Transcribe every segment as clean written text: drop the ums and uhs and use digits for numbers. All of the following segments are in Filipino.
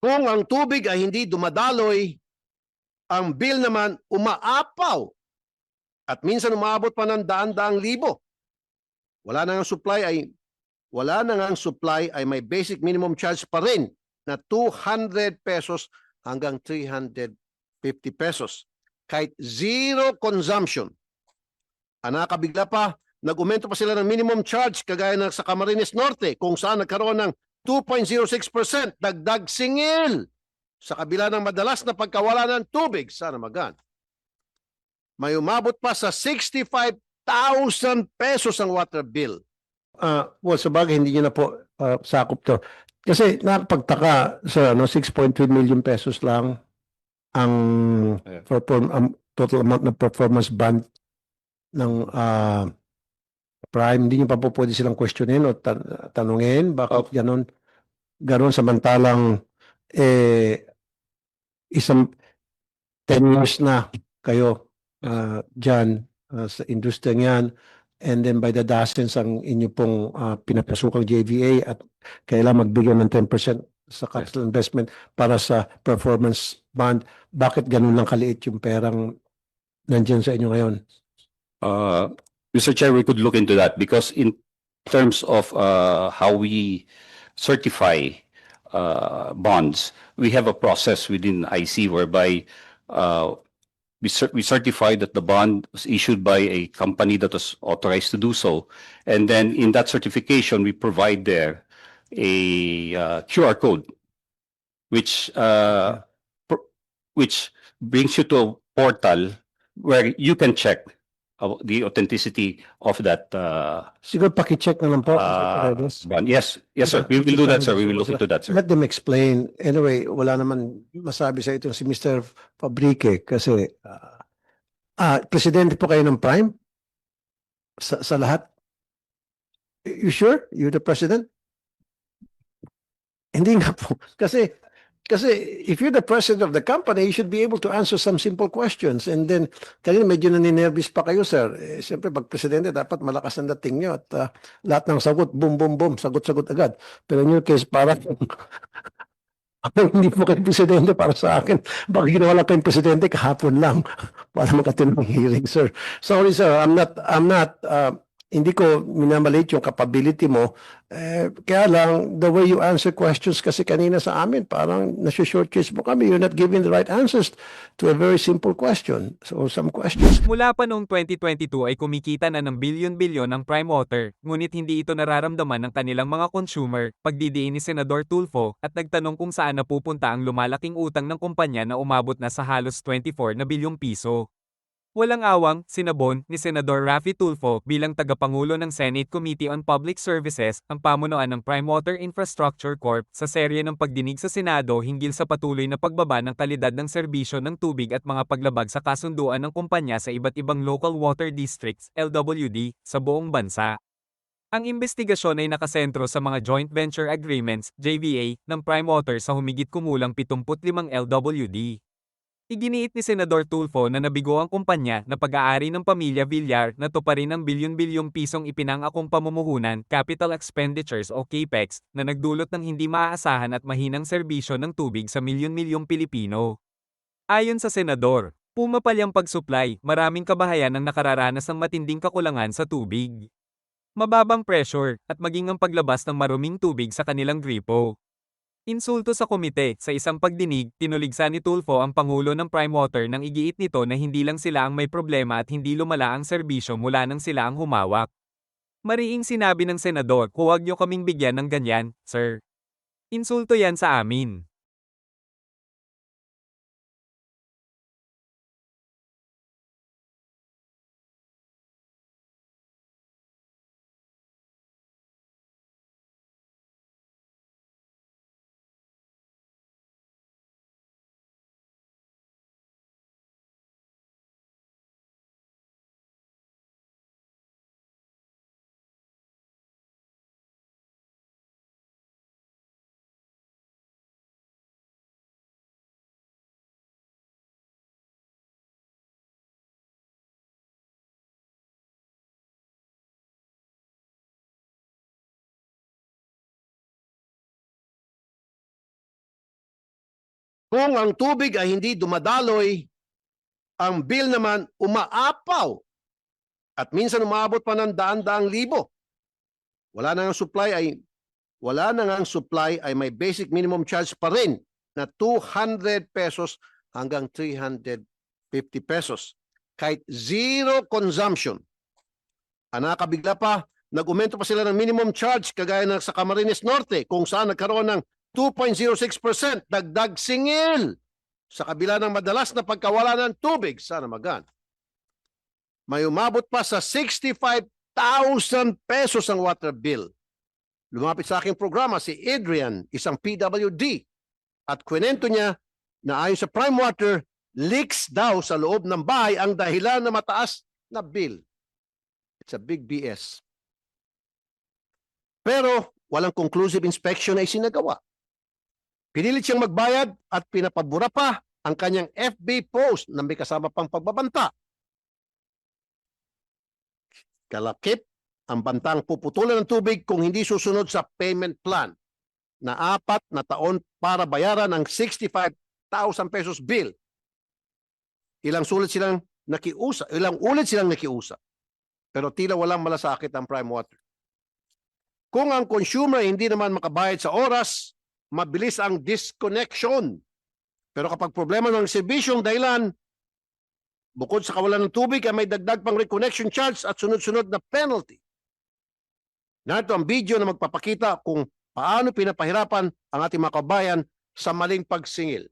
Kung ang tubig ay hindi dumadaloy, ang bill naman umaapaw at minsan umabot pa ng daan-daang libo. Wala na ang supply ay may basic minimum charge pa rin na 200 pesos hanggang 350 pesos. Kahit zero consumption. Nakabigla pa, nag-umento pa sila ng minimum charge kagaya ng sa Camarines Norte kung saan nagkaroon ng 2.06% dagdag singil sa kabila ng madalas na pagkawala ng tubig. Sana magan. May umabot pa sa 65,000 pesos ang water bill. Well, sa bagay, hindi nyo na po sakop to. Kasi nakapagtaka sa 6.3 million pesos lang ang total amount ng performance bond ng Prime. Hindi nyo pa po pwede silang questionin o tanungin bakit ganon samantalang isang 10 years na kayo dyan sa industriya yan, and then by the dozens ang inyo pong pinapasukang JVA at kailangan magbigay ng 10% sa capital investment para sa performance bond. Bakit ganun lang kaliit yung perang nandyan sa inyo ngayon? Mr. Chair, we could look into that because in terms of how we certify bonds, we have a process within IC whereby we certify that the bond was issued by a company that was authorized to do so. And then in that certification, we provide there a QR code, which brings you to a portal where you can check the authenticity of that Siguro pakicheck na lang po. bond. Yes, sir. We will do that, sir. We will look into that, sir. Let them explain. Anyway, wala naman masabi sa ito si Mr. Fabrique kasi presidente po kayo ng Prime? Sa lahat? You sure? You're the president? Hindi nga po. Kasi if you're the president of the company, you should be able to answer some simple questions. And then, kanina medyo naninervous pa kayo, sir. Siyempre, pag presidente, dapat malakas ang dating nyo. At lahat ng sagot, boom, boom, boom, sagot-sagot agad. Pero in your case, parang hindi po kayo presidente para sa akin. Baka ginawa lang kayong presidente kahapon lang para makatino ng hearing, sir. Sorry, sir. I'm not hindi ko minamalit yung capability mo. Kaya lang, the way you answer questions kasi kanina sa amin, parang nasi-shortchange mo kami. You're not giving the right answers to a very simple question. So, some questions. Mula pa noong 2022 ay kumikita na ng bilyon-bilyon ang Prime Water, ngunit hindi ito nararamdaman ng kanilang mga consumer, pagdidiin ni Senador Tulfo, at nagtanong kung saan napupunta ang lumalaking utang ng kumpanya na umabot na sa halos 24 na bilyong piso. Walang awang, sinabon ni Senador Raffy Tulfo bilang tagapangulo ng Senate Committee on Public Services ang pamunuan ng Prime Water Infrastructure Corp sa serye ng pagdinig sa Senado hinggil sa patuloy na pagbaba ng kalidad ng serbisyo ng tubig at mga paglabag sa kasunduan ng kumpanya sa iba't ibang local water districts, LWD, sa buong bansa. Ang investigasyon ay nakasentro sa mga joint venture agreements, JVA, ng Prime Water sa humigit kumulang 75 LWD. Iginiit ni Senador Tulfo na nabigo ang kumpanya na pag-aari ng pamilya Villar na tuparin ang bilyon-bilyong pisong ipinangakong pamumuhunan, capital expenditures o CAPEX, na nagdulot ng hindi maaasahan at mahinang serbisyo ng tubig sa milyon-milyong Pilipino. Ayon sa Senador, pumapal ang pag-supply, maraming kabahayan ang nakararanas ng matinding kakulangan sa tubig. Mababang pressure, at maging ang paglabas ng maruming tubig sa kanilang gripo. Insulto sa komite, sa isang pagdinig, tinuligsa ni Tulfo ang Pangulo ng Prime Water nang igiit nito na hindi lang sila ang may problema at hindi lumala ang serbisyo mula nang sila ang humawak. Mariing sinabi ng Senador, huwag niyo kaming bigyan ng ganyan, sir. Insulto yan sa amin. Kung ang tubig ay hindi dumadaloy, ang bill naman umaapaw. At minsan umabot pa ng daan-daang libo. Wala na ang supply ay may basic minimum charge pa rin na 200 pesos hanggang 350 pesos. Kahit zero consumption. Ang nakakabigla pa, nag-umento pa sila ng minimum charge kagaya ng sa Camarines Norte kung saan nagkaroon ng 2.06% dagdag singil sa kabila ng madalas na pagkawala ng tubig sa Namagan. May umabot pa sa 65,000 pesos ang water bill. Lumapit sa aking programa si Adrian, isang PWD, at kwento niya na ayon sa Prime Water, leaks daw sa loob ng bahay ang dahilan na mataas na bill. It's a big BS. Pero walang conclusive inspection ay sinagawa. Pinilit siyang magbayad at pinapabura pa ang kanyang FB post na may kasama pang pagbabanta. Kalakip ang bantang puputulan ng tubig kung hindi susunod sa payment plan na 4 na taon para bayaran ang 65,000 pesos bill. Ilang ulit silang nakiusap. Pero tila walang malasakit ang Prime Water. Kung ang consumer hindi naman makabayad sa oras, mabilis ang disconnection. Pero kapag problema ng serbisyong dahilan, bukod sa kawalan ng tubig ay may dagdag pang reconnection charge at sunod-sunod na penalty. Narito ang video na magpapakita kung paano pinapahirapan ang ating mga kabayan sa maling pagsingil.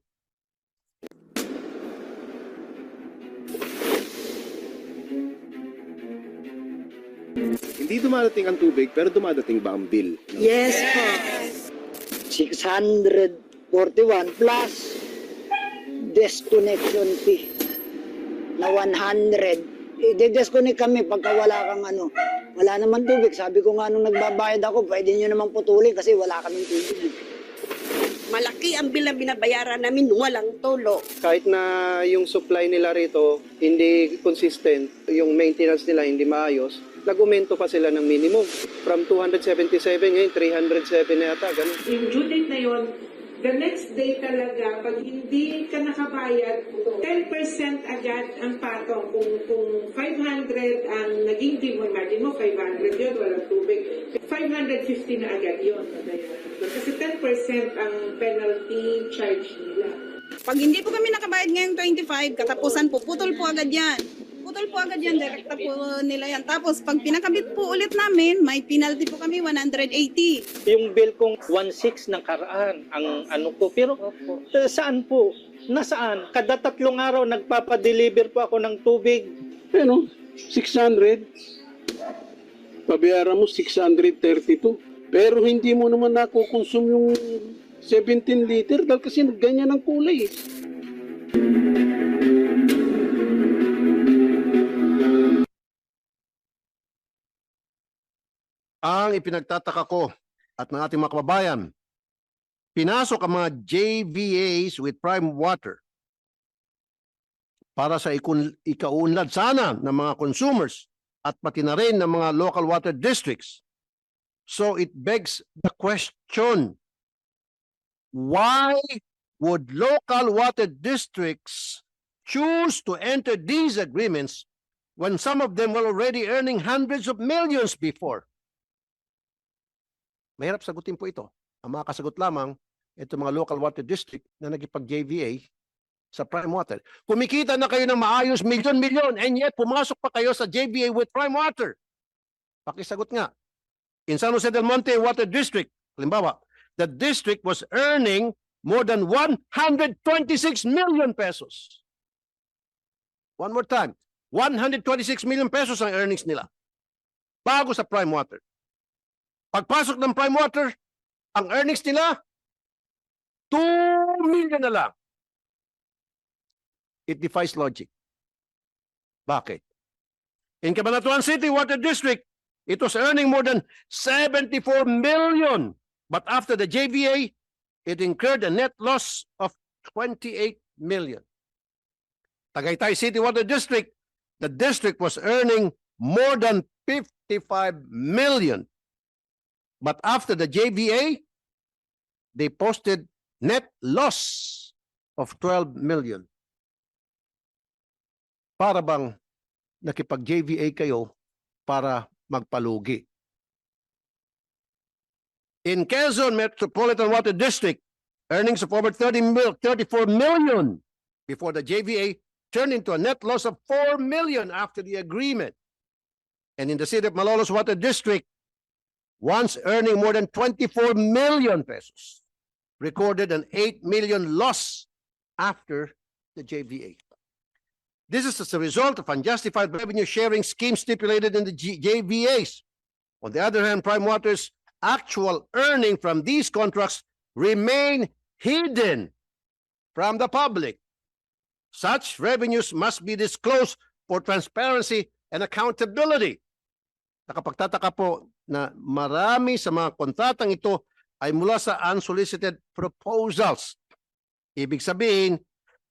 Hindi dumadating ang tubig, pero dumadating ba ang bill? Yes po. 641 plus disconnection fee na 100. I-disconnect kami pagka wala kang wala naman tubig. Sabi ko nga nung nagbabayad ako, pwede nyo naman putulin kasi wala kaming tubig. Malaki ang bill na binabayaran namin, walang tulo. Kahit na yung supply nila rito hindi consistent, yung maintenance nila hindi maayos, nag-aumento pa sila ng minimum. From 277 ngayon, 307 na yata. Ganun. Yung due date na yun, the next day talaga, pag hindi ka nakabayad, 10% agad ang patong. Kung 500 ang naging due, imagine mo, 500 yun, walang tubig. 550 na agad yun. Kasi 10% ang penalty charge nila. Pag hindi po kami nakabayad ngayong 25, katapusan po, putol po agad yan. Putol po agad yan, direkta po nila yan. Tapos pag pinakabit po ulit namin, may penalty po kami 180. Yung bill kong 1.6 ng karaan ang ano po. Pero saan po? Nasaan? Kada 3 araw nagpapadeliver po ako ng tubig. Ano? 600. Pabayaran mo 632. Pero hindi mo naman nakukonsume yung 17 liter dahil kasi ganyan ang kulay. Ang ipinagtataka ko at ng ating mga kababayan, pinasok ang mga JVAs with Prime Water para sa ikaunlad sana ng mga consumers at pati na rin ng mga local water districts. So it begs the question, why would local water districts choose to enter these agreements when some of them were already earning hundreds of millions before? Mahirap sagutin po ito. Ang mga kasagot lamang, ito mga local water district na nagipag-JVA sa Prime Water. Kumikita na kayo ng maayos milyon-milyon and yet pumasok pa kayo sa JVA with Prime Water. Pakisagot nga. In San Jose del Monte Water District, halimbawa, the district was earning more than 126 million pesos. One more time, 126 million pesos ang earnings nila bago sa Prime Water. Pagpasok ng Prime Water, ang earnings nila, 2 million na lang. It defies logic. Bakit? In Cabanatuan City Water District, it was earning more than 74 million. But after the JVA, it incurred a net loss of 28 million. Tagaytay City Water District, the district was earning more than 55 million. But after the JVA, they posted net loss of 12 million. Para bang nakipag-JVA kayo para magpalugi. In Quezon Metropolitan Water District, earnings of over 34 million before the JVA turned into a net loss of 4 million after the agreement. And in the city of Malolos Water District, once earning more than 24 million pesos, recorded an 8 million loss after the JVA. This is as a result of unjustified revenue sharing schemes stipulated in the JVAs. On the other hand, Prime Water's actual earning from these contracts remain hidden from the public. Such revenues must be disclosed for transparency and accountability. Nakapagtataka po na marami sa mga kontratang ito ay mula sa unsolicited proposals. Ibig sabihin,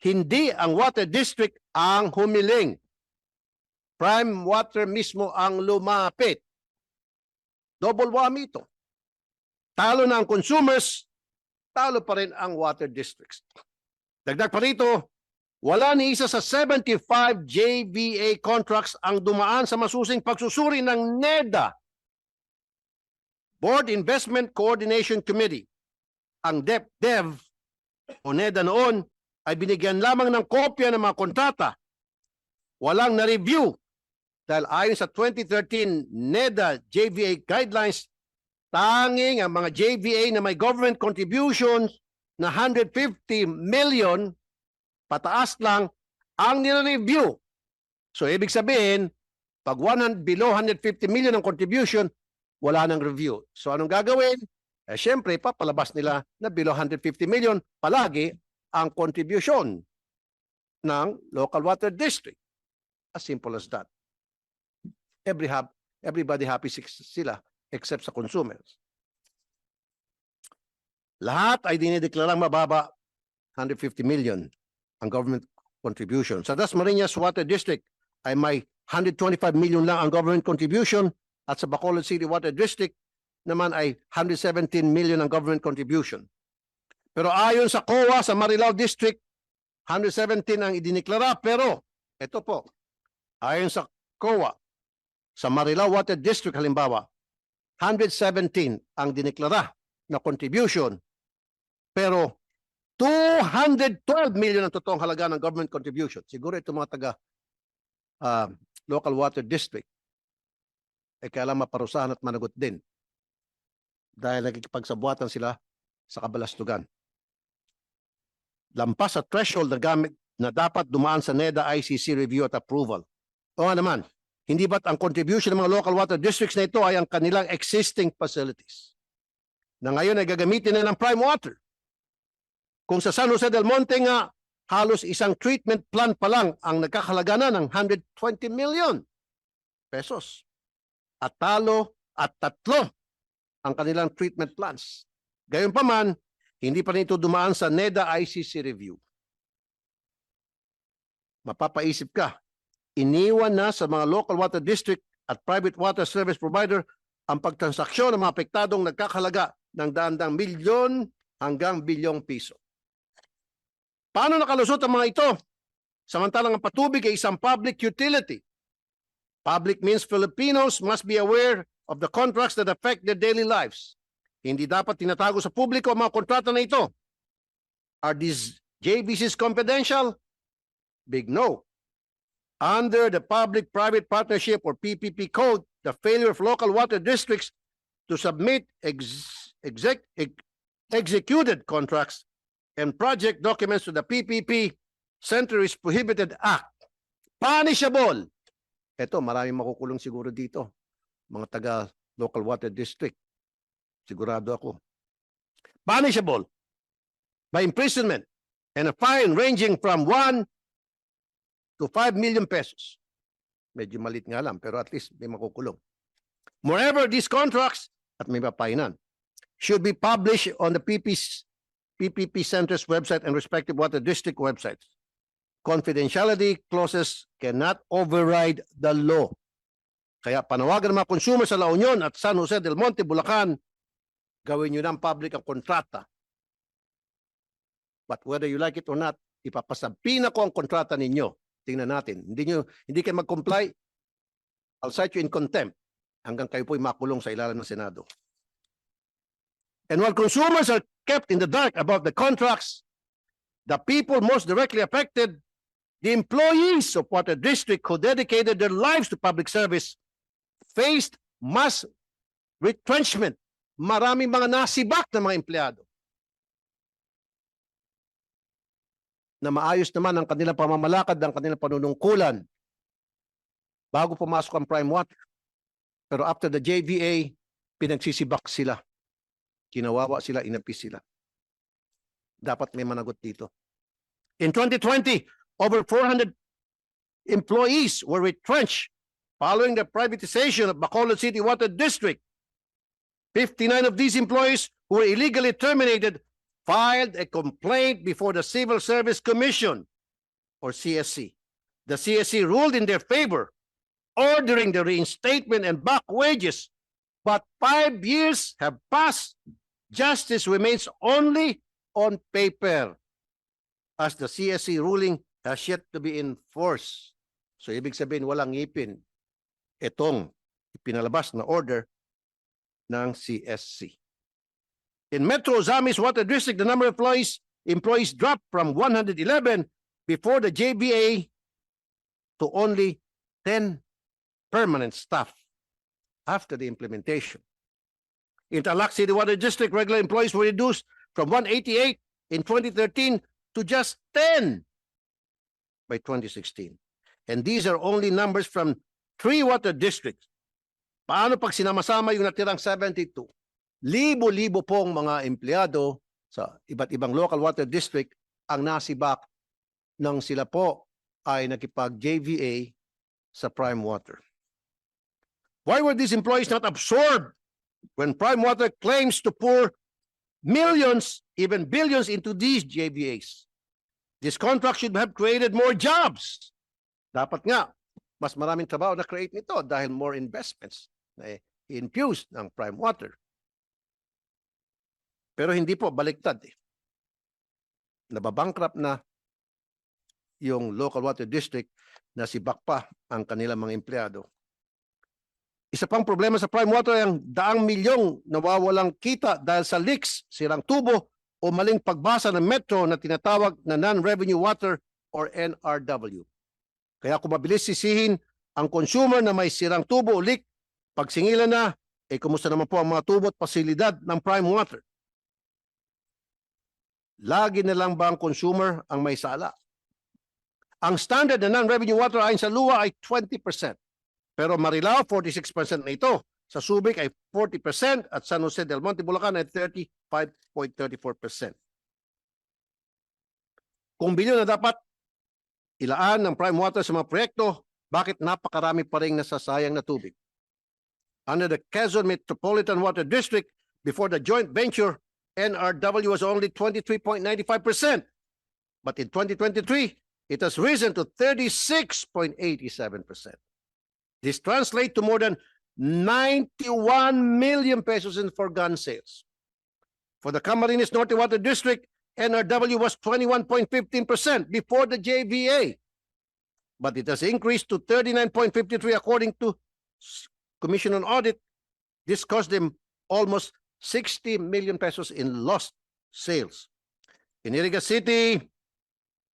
hindi ang water district ang humiling. Prime Water mismo ang lumapit. Double whammy ito. Talo na ang consumers, talo pa rin ang water districts. Dagdag pa rito, wala ni isa sa 75 JVA contracts ang dumaan sa masusing pagsusuri ng NEDA, Board Investment Coordination Committee. Ang DepDev o NEDA noon ay binigyan lamang ng kopya ng mga kontrata. Walang na-review dahil ayon sa 2013 NEDA JVA guidelines, tanging ang mga JVA na may government contributions na 150 million pataas lang ang nire-review. So ibig sabihin, pag below 150 million ang contribution, wala nang review. So anong gagawin? Siyempre, papalabas nila na below 150 million palagi ang contribution ng local water district. As simple as that. Everybody happy sila except sa consumers. Lahat ay dinideklarang mababa, 150 million ang government contribution. Sa Dasmariñas Water District ay may 125 million lang ang government contribution at sa Bacolod City Water District naman ay 117 million ang government contribution. Pero ayon sa COA sa Marilao District, 117 ang idineklara, pero ito po, ayon sa COA sa Marilao Water District halimbawa, 117 ang dineklara na contribution, pero 212 million ang totoong halaga ng government contribution. Siguro ito mga taga local water district ay kailangan maparusahan at managot din dahil nagkikipagsabuatan sila sa kabalastugan. Lampas sa threshold na gamit na dapat dumaan sa NEDA ICC review at approval. O nga naman, hindi ba't ang contribution ng mga local water districts na ito ay ang kanilang existing facilities na ngayon ay gagamitin na ng Prime Water? Kung sa San Jose del Monte nga, halos isang treatment plant pa lang ang nagkakahalaga na ng 120 million pesos. At talo at tatlo ang kanilang treatment plants. Gayunpaman, hindi pa rin ito dumaan sa NEDA ICC review. Mapapaisip ka, iniwan na sa mga local water district at private water service provider ang pagtransaksyon ng mga apektadong nagkakahalaga ng daan-daang milyon hanggang bilyong piso. Paano nakalusot ang mga ito? Samantalang ang patubig ay isang public utility. Public means Filipinos must be aware of the contracts that affect their daily lives. Hindi dapat tinatago sa publiko ang mga kontrata na ito. Are these JVCs confidential? Big no. Under the Public-Private Partnership or PPP Code, the failure of local water districts to submit executed contracts and project documents to the PPP Center is Prohibited Act. Punishable. Ito, maraming makukulong siguro dito. Mga taga local water district. Sigurado ako. Punishable by imprisonment and a fine ranging from 1 to 5 million pesos. Medyo malit nga lang, pero at least may makukulong. Moreover, these contracts, at may mapainan, should be published on the PPP Center's website and respective water district websites. Confidentiality clauses cannot override the law. Kaya panawagan ng mga consumer sa La Union at San Jose del Monte, Bulacan, gawin nyo ng public ang kontrata. But whether you like it or not, ipapasampina ko ang kontrata ninyo. Tingnan natin. Hindi kayo mag-comply, I'll cite you in contempt hanggang kayo po'y makulong sa ilalim ng Senado. And while consumers are kept in the dark about the contracts, the people most directly affected, the employees of Water District who dedicated their lives to public service, faced mass retrenchment. Maraming mga nasibak na mga empleyado na maayos naman ang kanilang pamamalakad, ang kanilang panunungkulan bago pumasok ang Prime Water. Pero after the JVA, pinagsisibak sila. Kinawawa sila, inapis sila. Dapat may managot dito. In 2020, over 400 employees were retrenched following the privatization of Bacolod City Water District. 59 of these employees who were illegally terminated filed a complaint before the Civil Service Commission, or CSC. The CSC ruled in their favor, ordering the reinstatement and back wages. But 5 years have passed. Justice remains only on paper, as the CSC ruling has yet to be enforced. So ibig sabihin walang ngipin itong ipinalabas na order ng CSC. In Metro Zamis Water District, the number of employees dropped from 111 before the JBA to only 10 permanent staff after the implementation. In Tarlac City Water District, regular employees were reduced from 188 in 2013 to just 10 by 2016. And these are only numbers from 3 water districts. Paano pag sinama-sama yung natirang 72? Libo-libo pong mga empleyado sa iba't ibang local water district ang nasibak nang sila po ay nakipag-JVA sa Prime Water. Why were these employees not absorbed when Prime Water claims to pour millions, even billions into these JVAs? This contract should have created more jobs. Dapat nga, mas maraming trabaho na create nito dahil more investments na infused ng Prime Water. Pero hindi po, baliktad eh. Nababankrupt na yung local water district na sibak pa ang kanilang mga empleyado. Isa pang problema sa Prime Water ay ang daang milyong nawawalang kita dahil sa leaks, sirang tubo o maling pagbasa ng Metro na tinatawag na non-revenue water or NRW. Kaya kung mabilis sisihin ang consumer na may sirang tubo o leak, pagsingilan na, kumusta naman po ang mga tubo at pasilidad ng Prime Water? Lagi na lang ba ang consumer ang may sala? Ang standard na non-revenue water ayon sa luwa ay 20%. Pero Marilao, 46% na ito. Sa Subic ay 40% at San Jose del Monte, Bulacan ay 35.34%. Kung bilyon na dapat ilaan ng Prime Water sa mga proyekto, bakit napakarami pa rin nasasayang na tubig? Under the Quezon Metropolitan Water District, before the joint venture, NRW was only 23.95%. But in 2023, it has risen to 36.87%. This translates to more than 91 million pesos in foregone sales. For the Camarines Norte Water District, NRW was 21.15% before the JVA. But it has increased to 39.53% according to Commission on Audit. This cost them almost 60 million pesos in lost sales. In Iriga City,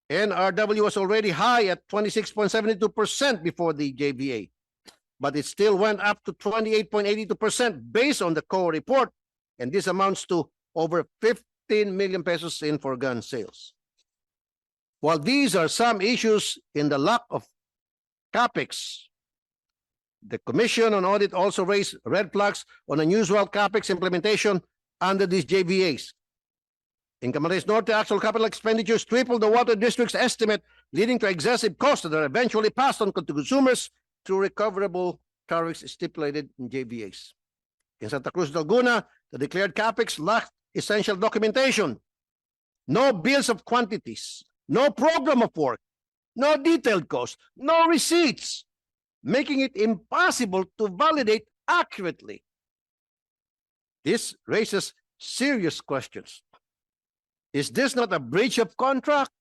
NRW was already high at 26.72% before the JVA, but it still went up to 28.82% based on the COA report, and this amounts to over 15 million pesos in foregone sales. While these are some issues in the lack of CAPEX, the Commission on Audit also raised red flags on unusual CAPEX implementation under these JVAs. In Camarines Norte, actual capital expenditures tripled the water district's estimate, leading to excessive costs that are eventually passed on to consumers through recoverable tariffs stipulated in JVAs. In Santa Cruz, Laguna, the declared CAPEX lacked essential documentation, no bills of quantities, no program of work, no detailed costs, no receipts, making it impossible to validate accurately. This raises serious questions. Is this not a breach of contract?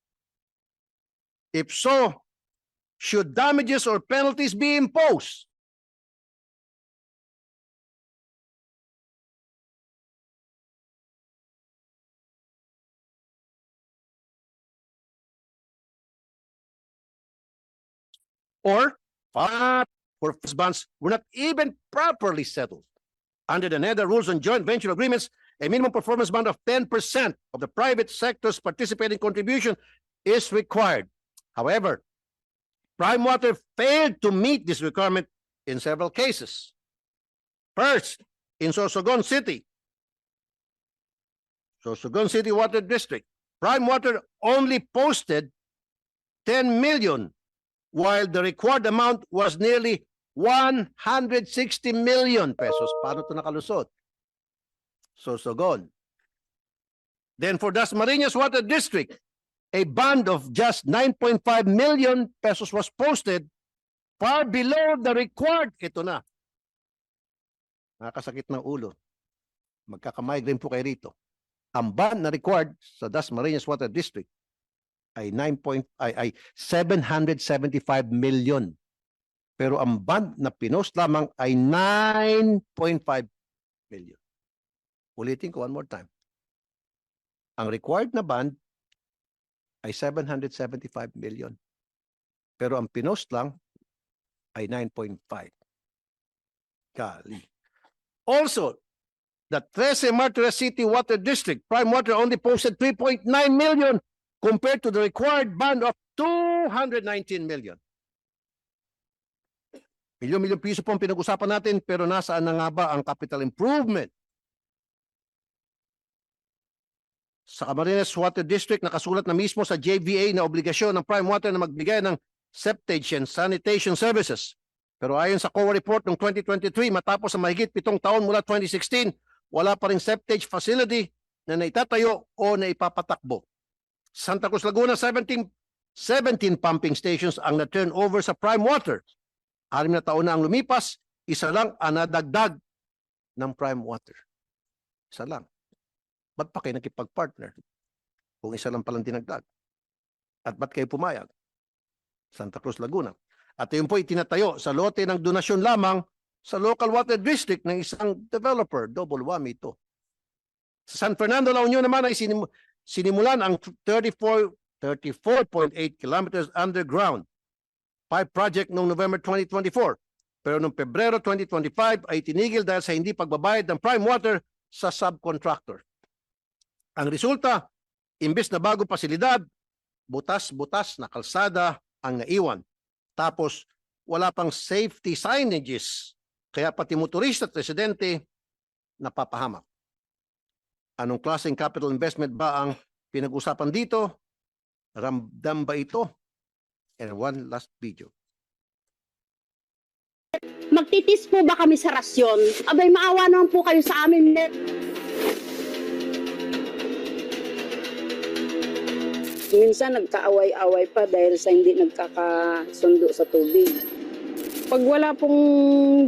If so, should damages or penalties be imposed? Or for bonds were not even properly settled. Under the NEDA rules on joint venture agreements, a minimum performance bond of 10% of the private sector's participating contribution is required. However, Prime Water failed to meet this requirement in several cases. First, in Sorsogon City, Water District, Prime Water only posted 10 million, while the required amount was nearly 160 million pesos. Paano ito nakalusot? Sorsogon. Then for Dasmariñas Water District, a bond of just 9.5 million pesos was posted, far below the required. Ito na. Nakakasakit ng ulo. Magkakamigraine po kayo rito. Ang bond na required sa Dasmariñas Water District ay 775 million. Pero ang bond na pinost lamang ay 9.5 million. Ulitin ko one more time. Ang required na bond ay 775 million. Pero ang pinost lang ay 9.5. Kali. Also, the 13 Martires City Water District, Prime Water only posted 3.9 million compared to the required bond of 219 million. Milyon-milyon piso po ang pinag-usapan natin, pero nasaan na nga ba ang capital improvement? Sa Camarines Water District, nakasulat na mismo sa JVA na obligasyon ng Prime Water na magbigay ng septage and sanitation services. Pero ayon sa COA report ng 2023, matapos ang mahigit 7 taon mula 2016, wala pa ring septage facility na naitatayo o naipapatakbo. Santa Cruz, Laguna, 17 pumping stations ang na-turn over sa Prime Water. 6 na taon na ang lumipas, isa lang ang nadagdag ng Prime Water. Isa lang. Ba't pa kayo nakipag-partner kung isa lang palang dinagdag? At ba't kayo pumayag? Santa Cruz, Laguna. At yun po itinatayo sa lote ng donasyon lamang sa local water district ng isang developer. Double whammy ito. Sa San Fernando, La Union naman ay sinimulan ang 34.8 kilometers underground pipe project noong November 2024. Pero noong Pebrero 2025 ay tinigil dahil sa hindi pagbabayad ng Prime Water sa subcontractor. Ang resulta, imbes na bagong pasilidad, butas-butas na kalsada ang naiwan. Tapos wala pang safety signages. Kaya pati motorista at residente napapahamak. Anong klaseng capital investment ba ang pinag-usapan dito? Ramdam ba ito? And one last video. Magtitis po ba kami sa rasyon? Abay, maawa naman po kayo sa amin. Minsan nagkaaway-away pa dahil sa hindi nagkakasundo sa tubig. Pag wala pong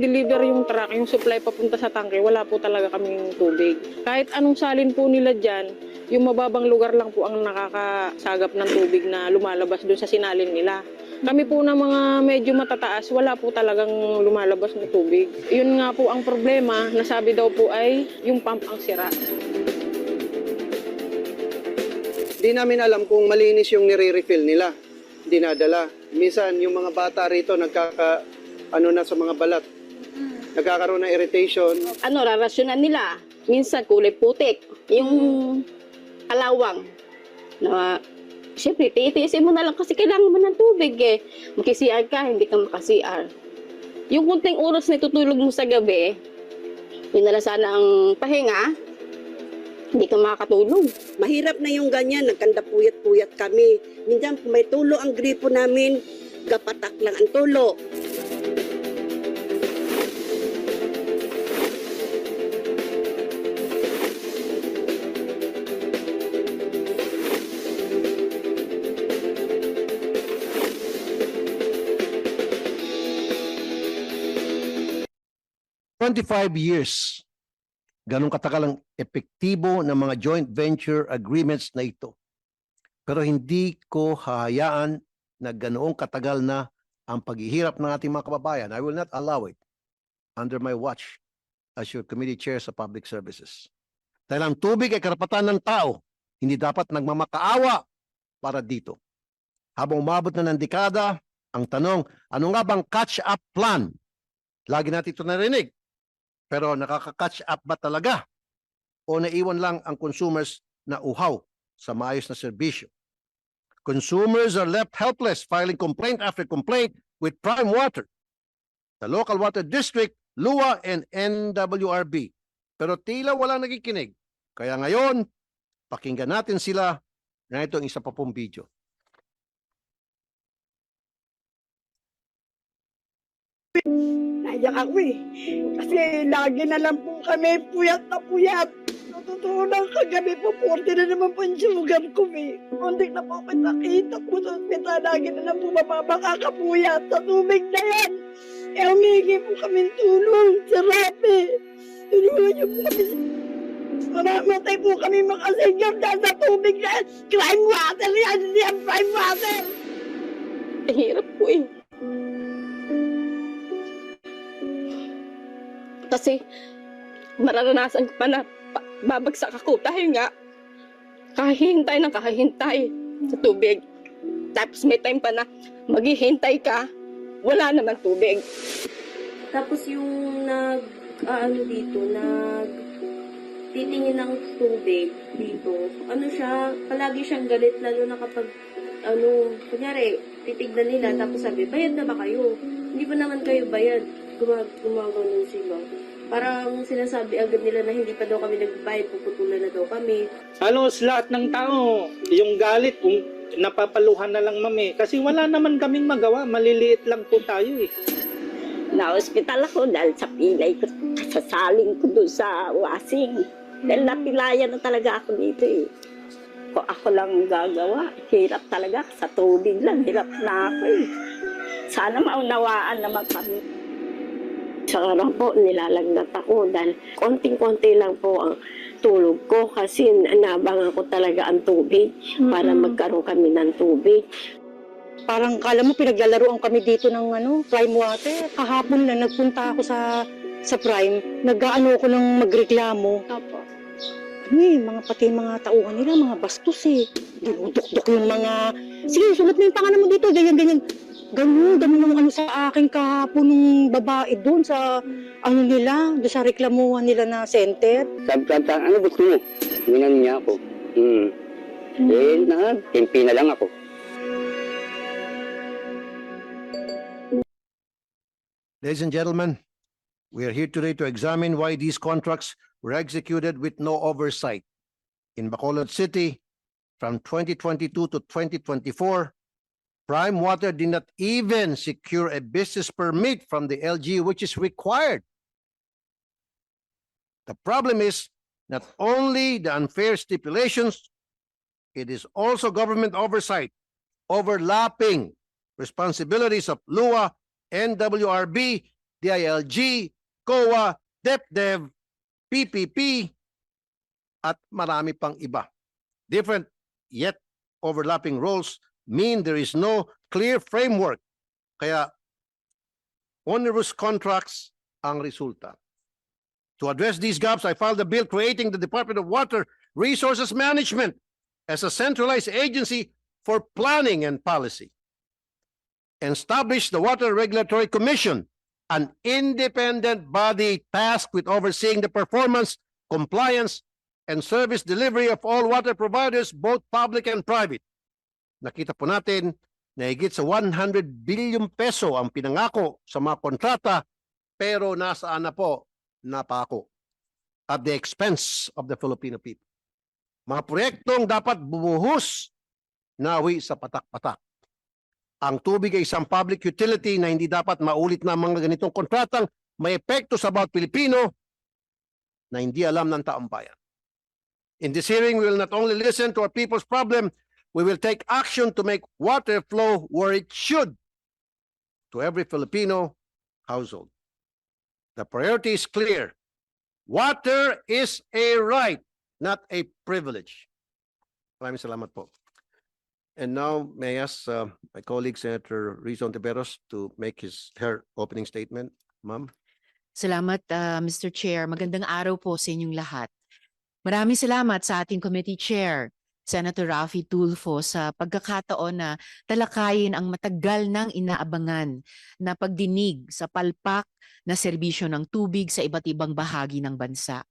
deliver yung truck, yung supply papunta sa tangke, wala po talaga kaming tubig. Kahit anong salin po nila dyan, yung mababang lugar lang po ang nakakasagap ng tubig na lumalabas doon sa sinalin nila. Kami po na mga medyo matataas, wala po talagang lumalabas na tubig. Yun nga po ang problema, nasabi daw po ay yung pump ang sira. Di namin alam kung malinis yung nire-refill nila, dinadala. Minsan yung mga bata rito na sa mga balat. Nagkakaroon ng irritation. Rarasyonan nila. Minsan kulay putik. Yung kalawang. Na, siyempre, titiisin mo na lang kasi kailangan mo ng tubig eh. Mag-CR ka, hindi ka maka-CR. Yung kunting oras na tutulog mo sa gabi, yun na lang sana ang pahinga, hindi ka makakatulog. Mahirap na yung ganyan, nagkanda puyat-puyat kami. Minsan may tulo ang gripo namin, kapatak lang ang tulo. $25 years ganun katagal ang epektibo ng mga joint venture agreements na ito. Pero hindi ko hahayaan na ganoong katagal na ang paghihirap ng ating mga kababayan. I will not allow it under my watch as your committee chair sa public services. Dahil ang tubig ay karapatan ng tao, hindi dapat nagmamakaawa para dito. Habang umabot na ng dekada, ang tanong, ano nga bang catch-up plan? Lagi natin ito narinig. Pero nakaka-catch up ba talaga? O naiwan lang ang consumers na uhaw sa maayos na serbisyo? Consumers are left helpless, filing complaint after complaint with Prime Water, the local water district, LUA, and NWRB. Pero tila wala nakikinig. Kaya ngayon, pakinggan natin sila na itong isa pa pong video. Naiyak ako eh. Kasi lagi na lang po kami puyat na puyat. Totoo lang kagabi po, 40 na naman po yung sugar ko eh. Kunti na po kita po sa ospital. Lagi na lang po mapapakakapuyat sa tubig na yan. Eh humingi po kami tulong sa Rapi. Tulungan niyo po kami. Mamamatay po kami makasigap dahil sa tubig na yan. Crime water yan, hindi yan prime water. Hirap po eh. Kasi mararanasan ko pa na babagsak ako dahil nga kahihintay ng kahihintay sa tubig. Tapos may time pa na maghihintay ka, wala naman tubig. Tapos yung titingin ng tubig dito, palagi siyang galit lalo na kapag kunyari, titignan nila tapos sabi, bayad na ba kayo? Hindi ba naman kayo bayad? Gumagano sila. Parang sinasabi agad nila na hindi pa daw kami nagbayad, puputulan na daw kami. Halos lahat ng tao, yung galit, napapaluhan na lang mami. Kasi wala naman kaming magawa, maliliit lang po tayo eh. Na-hospital ako dahil sa pilay ko, kasasaling ko doon sa wasing. Dahil napilayan na talaga ako dito eh. Kung ako lang gagawa, hirap talaga. Sa tubig lang, hirap na ako eh. Sana maunawaan naman kami. Sa araw po, nilalagnat ako dahil konting-konti lang po ang tulog ko kasi nabangan ko talaga ang tubig para magkaroon kami ng tubig. Parang kala mo pinaglalaroan kami dito ng Prime Water. Kahapon na nagpunta ako sa Prime, nag-aano ko ng magreklamo. Opo. Pati mga tauhan nila, mga bastos eh. Dinudok-dok yung mga, sige, sulat mo yung pangalan mo dito, ganyan. Ganun ang sa akin kahapon ng babae doon sa doon sa reklamuhan nila na center. Sabi ka, ano gusto mo? Winan niya ako. Timpi na lang ako. Ladies and gentlemen, we are here today to examine why these contracts were executed with no oversight. In Bacolod City, from 2022 to 2024, Prime Water did not even secure a business permit from the LG, which is required. The problem is not only the unfair stipulations, it is also government oversight, overlapping responsibilities of LUA, NWRB, DILG, COA, DepDev, PPP, at marami pang iba. Different yet overlapping roles mean there is no clear framework. Kaya onerous contracts ang resulta. To address these gaps, I filed a bill creating the Department of Water Resources Management as a centralized agency for planning and policy. And establish the Water Regulatory Commission, an independent body tasked with overseeing the performance, compliance, and service delivery of all water providers, both public and private. Nakita po natin na higit sa 100 billion peso ang pinangako sa mga kontrata, pero nasaan na po? Napako. At the expense of the Filipino people. Mga proyektong dapat bumuhos nawi sa patak-patak. Ang tubig ay isang public utility na hindi dapat maulit na mga ganitong kontratang may epekto sa bawat Pilipino na hindi alam ng taong bayan. In this hearing, we will not only listen to our people's problem, we will take action to make water flow where it should to every Filipino household. The priority is clear. Water is a right, not a privilege. Maraming salamat po. And now, may I ask my colleague, Senator Rizon Tiberos, to make her opening statement. Ma'am? Salamat, Mr. Chair. Magandang araw po sa inyong lahat. Maraming salamat sa ating committee chair, Senator Raffy Tulfo, sa pagkakataon na talakayin ang matagal nang inaabangan na pagdinig sa palpak na serbisyo ng tubig sa iba't ibang bahagi ng bansa.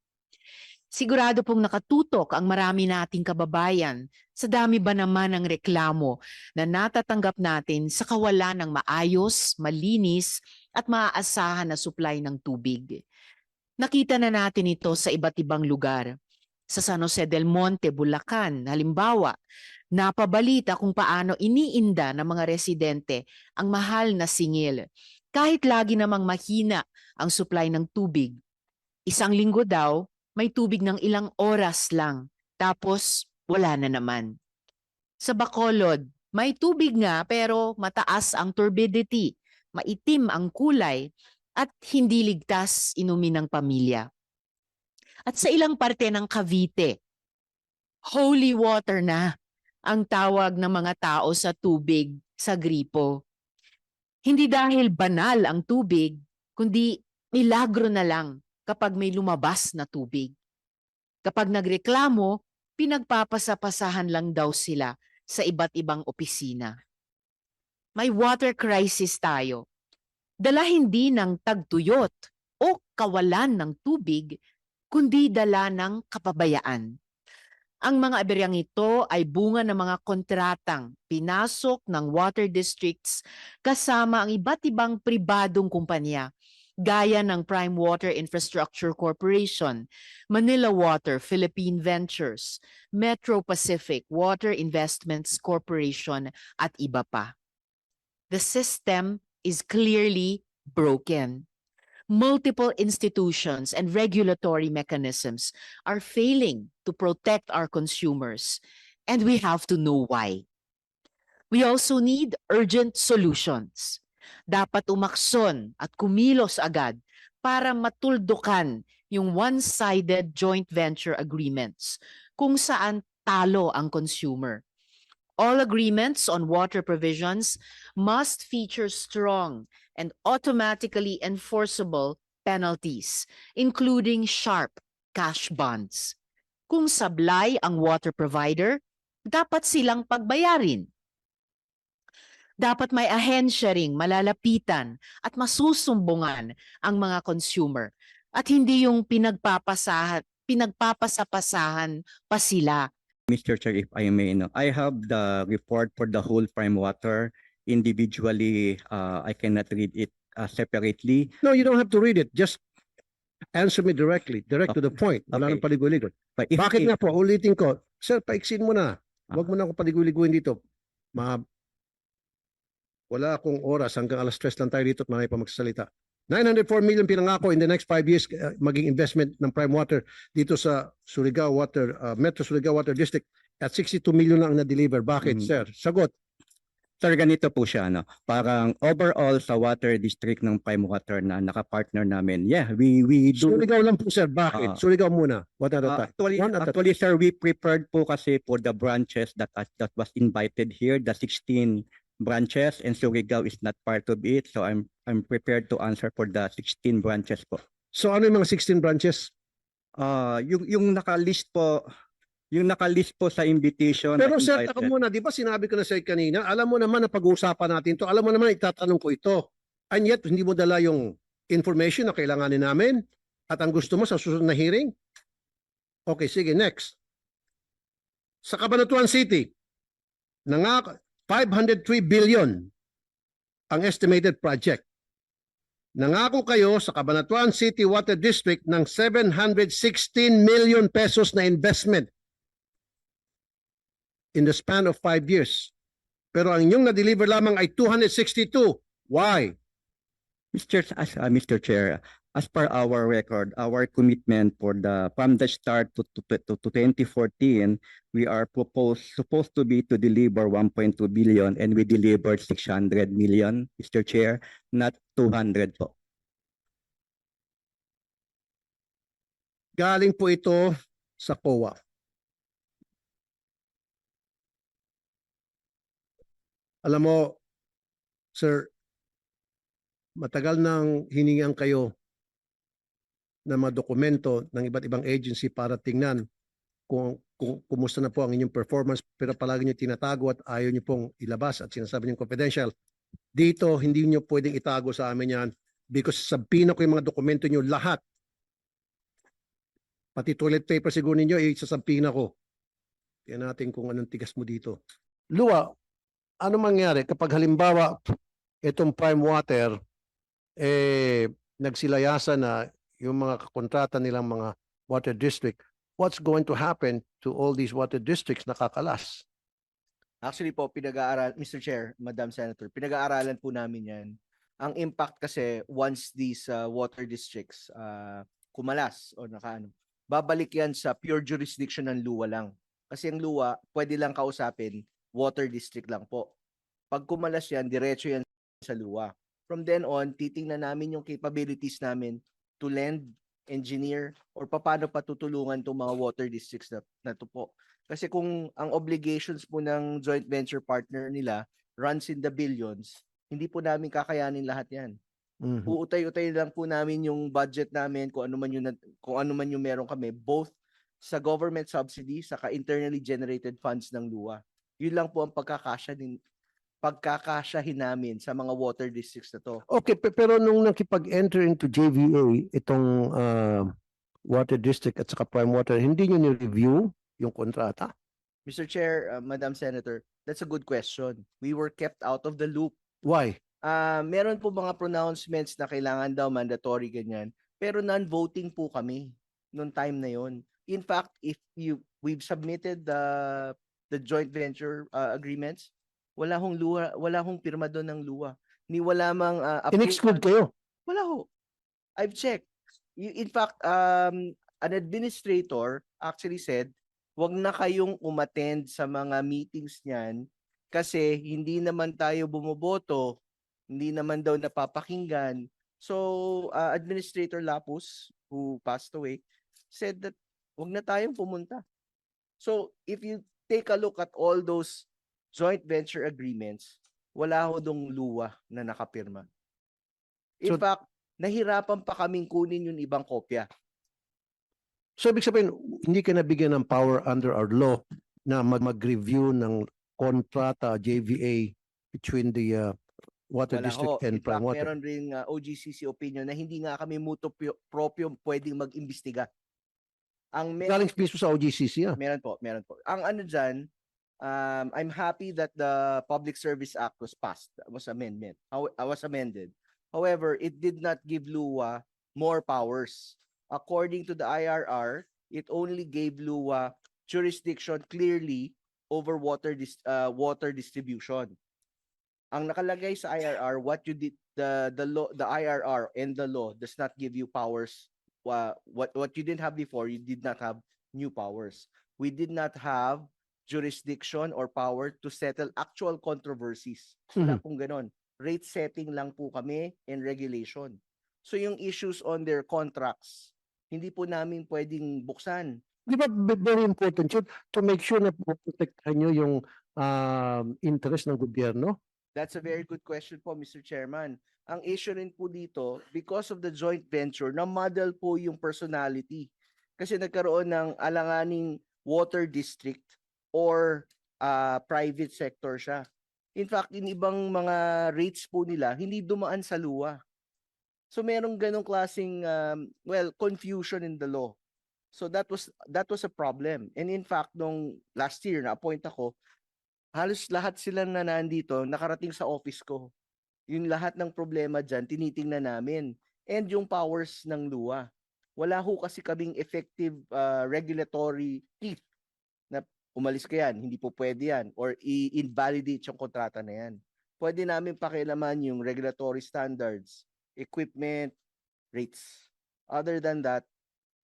Sigurado pong nakatutok ang marami nating kababayan sa dami ba naman ng reklamo na natatanggap natin sa kawalan ng maayos, malinis at maaasahan na supply ng tubig. Nakita na natin ito sa iba't ibang lugar. Sa San Jose del Monte, Bulacan, halimbawa, napabalita kung paano iniinda ng mga residente ang mahal na singil. Kahit lagi namang mahina ang supply ng tubig. Isang linggo daw, may tubig ng ilang oras lang, tapos wala na naman. Sa Bacolod, may tubig nga pero mataas ang turbidity, maitim ang kulay at hindi ligtas inumin ng pamilya. At sa ilang parte ng Cavite, holy water na ang tawag ng mga tao sa tubig sa gripo. Hindi dahil banal ang tubig, kundi milagro na lang kapag may lumabas na tubig. Kapag nagreklamo, pinagpapasapasahan lang daw sila sa iba't ibang opisina. May water crisis tayo. Dala hindi ng tagtuyot o kawalan ng tubig, kundi dala ng kapabayaan. Ang mga aberyang ito ay bunga ng mga kontratang pinasok ng water districts kasama ang iba't ibang pribadong kumpanya gaya ng Prime Water Infrastructure Corporation, Manila Water Philippine Ventures, Metro Pacific Water Investments Corporation at iba pa. The system is clearly broken. Multiple institutions and regulatory mechanisms are failing to protect our consumers, and we have to know why. We also need urgent solutions. Dapat umakson at kumilos agad para matuldukan yung one-sided joint venture agreements kung saan talo ang consumer. All agreements on water provisions must feature strong and automatically enforceable penalties, including sharp cash bonds. Kung sablay ang water provider, dapat silang pagbayarin. Dapat may ahensya ring malalapitan at masusumbungan ang mga consumer at hindi yung pinagpapasapasahan pa sila. Mr. Chair, if I may, I have the report for the whole Prime Water individually. I cannot read it separately. No, you don't have to read it. Just answer me directly, direct to the point. Wala nang paligoy-ligoy. Bakit nga po, ulitin ko, sir, paiksin mo na. Huwag mo na akong paligoy-ligoyin dito. Wala akong oras, hanggang alas 3 lang tayo dito at marami pa magsasalita. 904 million pinangako in the next 5 years maging investment ng Prime Water dito sa Surigao Water, Metro Surigao Water District at 62 million lang ang na-deliver. Bakit, sir? Sagot. Sir, ganito po siya, no? Parang overall sa water district ng Prime Water na nakapartner namin. Yeah, we do. Surigao lang po, sir. Bakit? Surigao muna. What at a time? Actually, sir, we prepared po kasi for the branches that was invited here, the 16 branches, and Surigao is not part of it. So I'm prepared to answer for the 16 branches po. So ano yung mga 16 branches? Yung nakalist po sa invitation. Pero sir, taka muna, di ba sinabi ko na sa'yo kanina, alam mo naman na pag-uusapan natin to, alam mo naman itatanong ko ito. And yet, hindi mo dala yung information na kailanganin namin at ang gusto mo sa susunod na hearing? Okay, sige, next. Sa Cabanatuan City, 503 billion ang estimated project. Nangako kayo sa Cabanatuan City Water District ng 716 million pesos na investment in the span of 5 years. Pero ang inyong na-deliver lamang ay 262. Why? Mr. Chair, as per our record, our commitment from the start to 2014, we are supposed to be to deliver 1.2 billion and we delivered 600 million, Mr. Chair, not 200 po. Galing po ito sa COA. Alam mo, sir, matagal nang hiningian kayo ng mga dokumento ng iba't ibang agency para tingnan kung kumusta na po ang inyong performance, pero palagi niyo tinatago at ayaw niyo pong ilabas at sinasabi niyo confidential. Dito, hindi niyo pwedeng itago sa amin yan because sabihin ko yung mga dokumento niyo lahat. Pati toilet paper siguro ninyo, isasabihin ako. Tingnan natin kung anong tigas mo dito. Lua, ano mangyari kapag halimbawa itong Prime Water nagsilayasan na yung mga kontrata nilang mga water district, what's going to happen to all these water districts na kakalas? Actually po, Mr. Chair, Madam Senator, pinag-aaralan po namin yan. Ang impact kasi once these water districts kumalas o babalik yan sa pure jurisdiction ng LUWA lang. Kasi ang LUWA, pwede lang kausapin, water district lang po. Pag kumalas yan, diretso yan sa LUWA. From then on, titingnan namin yung capabilities namin to lend, engineer, or paano patutulungan itong mga water districts na to po. Kasi kung ang obligations po ng joint venture partner nila runs in the billions, hindi po namin kakayanin lahat yan. Uutay-utay lang po namin yung budget namin kung ano man yung meron kami, both sa government subsidy saka internally generated funds ng LUWA. Yun lang po ang pagkakasyahin namin sa mga water districts na to. Okay, pero nung nakipag-enter into JVA, itong water district at saka Prime Water, hindi nyo ni-review yung kontrata? Mr. Chair, Madam Senator, that's a good question. We were kept out of the loop. Why? Meron po mga pronouncements na kailangan daw mandatory ganyan, pero non-voting po kami noong time na yon. In fact, we've submitted the joint venture agreements, wala hong pirma doon ng LUWA. Ni wala mang In-exclude kayo? Wala ho. I've checked. In fact, an administrator actually said, wag na kayong umattend sa mga meetings niyan kasi hindi naman tayo bumoboto, hindi naman daw napapakinggan. So, Administrator Lapus, who passed away, said that wag na tayong pumunta. So, if you take a look at all those joint venture agreements, wala ho dong LUWA na nakapirma. In fact, nahirapan pa kaming kunin yung ibang kopya. So, ibig sabihin, hindi ka nabigyan ng power under our law na mag-review ng kontrata JVA between the water Wala district ho. and In Prime fact, Water? meron ring OGCC opinion na hindi nga kami mutuo proprio pwedeng mag-imbestiga. Galing mismo sa OGCC, Meron po. Ang ano dyan, I'm happy that the Public Service Act was passed, was amended. However, it did not give LUWA more powers. According to the IRR, it only gave LUWA jurisdiction clearly over water distribution. Ang nakalagay sa IRR, what you did, the IRR and the law does not give you powers. What you didn't have before, you did not have new powers. We did not have jurisdiction or power to settle actual controversies. Wala pong ganon. Rate setting lang po kami and regulation. So yung issues on their contracts, hindi po namin pwedeng buksan. Di ba very important yun to make sure na protektahan nyo yung interest ng gobyerno? That's a very good question po, Mr. Chairman. Ang issue rin po dito, because of the joint venture, na-model po yung personality. Kasi nagkaroon ng alanganing water district or private sector siya. In fact, in ibang mga rates po nila, hindi dumaan sa LUWA. So merong ganong klaseng confusion in the law. So that was a problem. And in fact, nung last year na-appoint ako, halos lahat sila na nandito nakarating sa office ko. Yung lahat ng problema dyan, tinitingnan namin. And yung powers ng LUWA. Wala ho kasi kaming effective regulatory teeth na umalis ka yan, hindi po pwede yan, or i-invalidate yung kontrata na yan. Pwede namin pakialaman yung regulatory standards, equipment, rates. Other than that,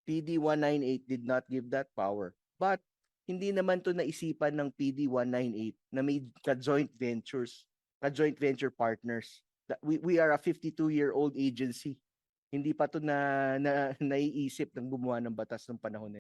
PD 198 did not give that power. But hindi naman to naisipan ng PD 198 na may ka-joint venture partners. We are a 52-year-old agency. Hindi pa to na naiisip ng gumawa ng batas ng panahon na